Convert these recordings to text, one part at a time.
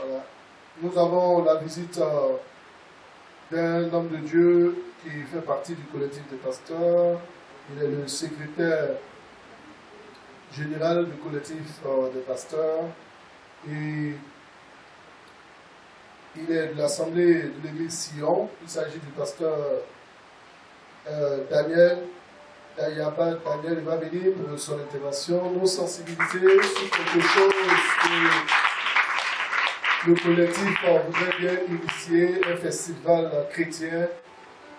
Voilà. Nous avons la visite d'un homme de Dieu qui fait partie du collectif des pasteurs. Il est le secrétaire général du collectif des pasteurs. Et il est de l'assemblée de l'église Sion. Il s'agit du pasteur Daniel. Daniel va venir pour son intervention, nous sensibiliser sur quelque chose que le collectif voudrait bien initier, un festival chrétien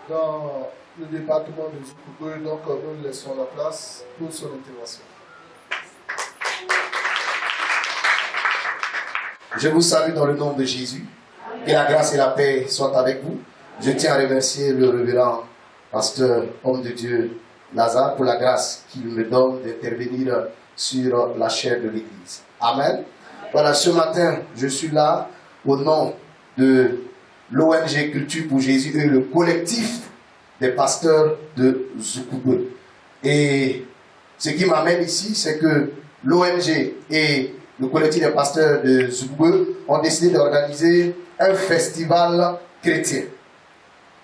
dans le département de Zoukoubé. Donc nous laissons la place pour son intervention. Je vous salue dans le nom de Jésus. Que la grâce et la paix soient avec vous. Je tiens à remercier le révérend pasteur, homme de Dieu, Lazare, pour la grâce qu'il me donne d'intervenir sur la chair de l'Église. Amen. Voilà, ce matin, je suis là au nom de l'ONG Culture pour Jésus et le collectif des pasteurs de Zoukoubé. Et ce qui m'amène ici, c'est que l'ONG et le collectif des pasteurs de Zoukoubé ont décidé d'organiser un festival chrétien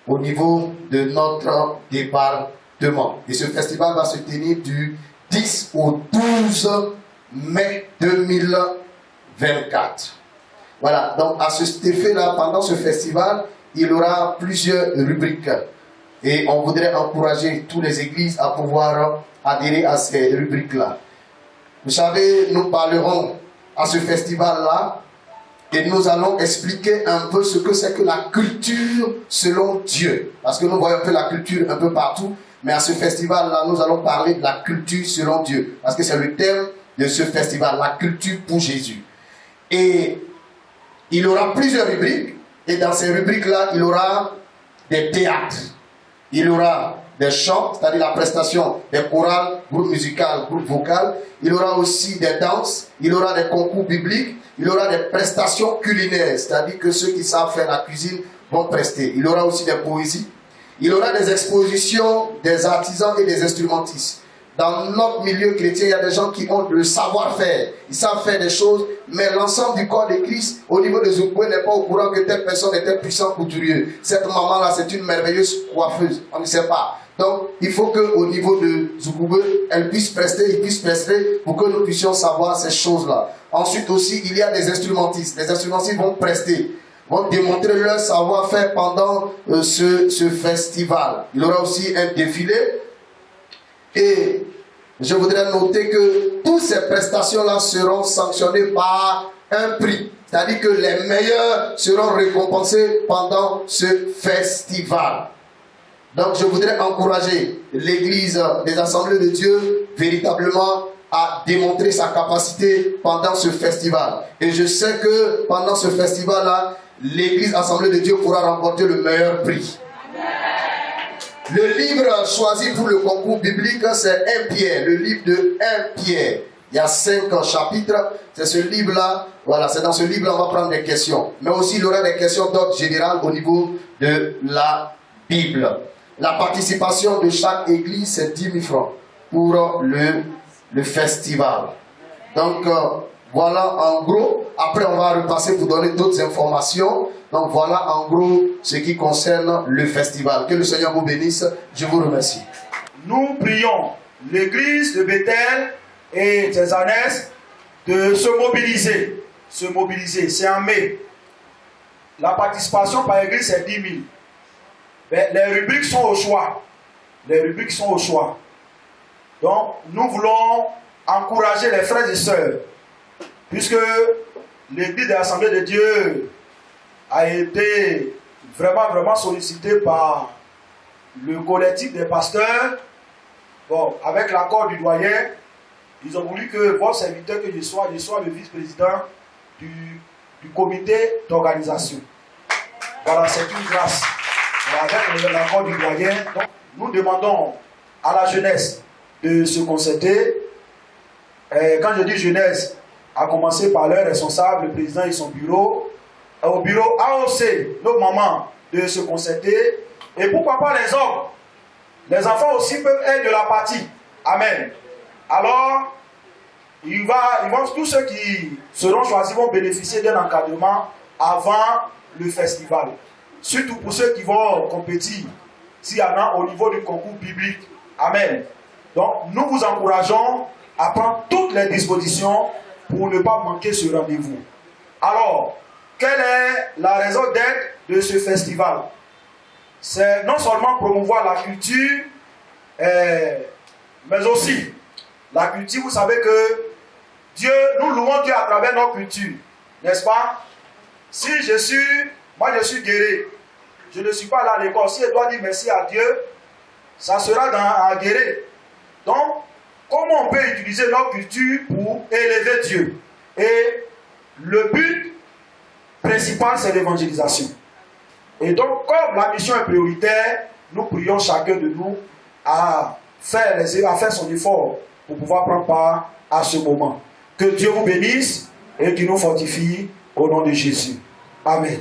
au niveau de notre département. Et ce festival va se tenir du 10 au 12 mai 2024. Voilà, donc à cet effet-là, pendant ce festival, il y aura plusieurs rubriques. Et on voudrait encourager toutes les églises à pouvoir adhérer à ces rubriques-là. Vous savez, nous parlerons à ce festival-là et nous allons expliquer un peu ce que c'est que la culture selon Dieu. Parce que nous voyons un peu la culture un peu partout, mais à ce festival-là, nous allons parler de la culture selon Dieu. Parce que c'est le thème de ce festival, la culture pour Jésus. Et il y aura plusieurs rubriques, et dans ces rubriques-là, il y aura des théâtres, il y aura des chants, c'est-à-dire la prestation des chorales, groupes musicaux, groupes vocaux, il y aura aussi des danses, il y aura des concours bibliques, il y aura des prestations culinaires, c'est-à-dire que ceux qui savent faire la cuisine vont prester. Il y aura aussi des poésies, il y aura des expositions des artisans et des instrumentistes. Dans notre milieu chrétien, il y a des gens qui ont le savoir-faire. Ils savent faire des choses, mais l'ensemble du corps de Christ, au niveau de Zoukoubé, n'est pas au courant que telle personne est un puissant couturier. Cette maman-là, c'est une merveilleuse coiffeuse. On ne sait pas. Donc, il faut qu'au niveau de Zoukoubé, elle puisse prester, il puisse prester pour que nous puissions savoir ces choses-là. Ensuite aussi, il y a des instrumentistes. Les instrumentistes vont prester, vont démontrer leur savoir-faire pendant ce festival. Il y aura aussi un défilé. Et je voudrais noter que toutes ces prestations-là seront sanctionnées par un prix. C'est-à-dire que les meilleurs seront récompensés pendant ce festival. Donc je voudrais encourager l'Église des Assemblées de Dieu véritablement à démontrer sa capacité pendant ce festival. Et je sais que pendant ce festival-là, l'Église Assemblée de Dieu pourra remporter le meilleur prix. Le livre choisi pour le concours biblique, c'est 1 Pierre, le livre de 1 Pierre. Il y a 5 chapitres, c'est ce livre-là, voilà, c'est dans ce livre-là on va prendre des questions. Mais aussi il y aura des questions d'ordre général au niveau de la Bible. La participation de chaque église, c'est 10 000 francs pour le festival. Donc, voilà en gros. Après, on va repasser pour donner d'autres informations. Donc, voilà en gros ce qui concerne le festival. Que le Seigneur vous bénisse. Je vous remercie. Nous prions l'église de Bethel et des Anès de se mobiliser. Se mobiliser, c'est en mai. La participation par église, c'est 10 000. Mais les rubriques sont au choix. Les rubriques sont au choix. Donc, nous voulons encourager les frères et sœurs, puisque l'église de l'Assemblée de Dieu a été vraiment sollicitée par le collectif des pasteurs. Bon, avec l'accord du doyen, ils ont voulu que votre serviteur que je sois le vice-président du comité d'organisation. Voilà, c'est une grâce. Avec l'accord du doyen, donc, nous demandons à la jeunesse de se concerter. Quand je dis jeunesse, à commencer par leur responsable, le président et son bureau, au bureau AOC, nos mamans, de se concerter. Et pourquoi pas les hommes? Les enfants aussi peuvent être de la partie. Amen. Alors, tous ceux qui seront choisis vont bénéficier d'un encadrement avant le festival. Surtout pour ceux qui vont compétir, s'il y en a au niveau du concours biblique. Amen. Donc, nous vous encourageons à prendre toutes les dispositions pour ne pas manquer ce rendez-vous. Alors, quelle est la raison d'être de ce festival? C'est non seulement promouvoir la culture, mais aussi la culture. Vous savez que nous louons Dieu à travers notre culture, n'est-ce pas? Si moi je suis guéri, je ne suis pas allé à l'école. Si je dois dire merci à Dieu, ça sera à guérir. Donc, comment on peut utiliser notre culture pour élever Dieu? Et le but principal, c'est l'évangélisation. Et donc, comme la mission est prioritaire, nous prions chacun de nous à faire son effort pour pouvoir prendre part à ce moment. Que Dieu vous bénisse et qu'il nous fortifie au nom de Jésus. Amen.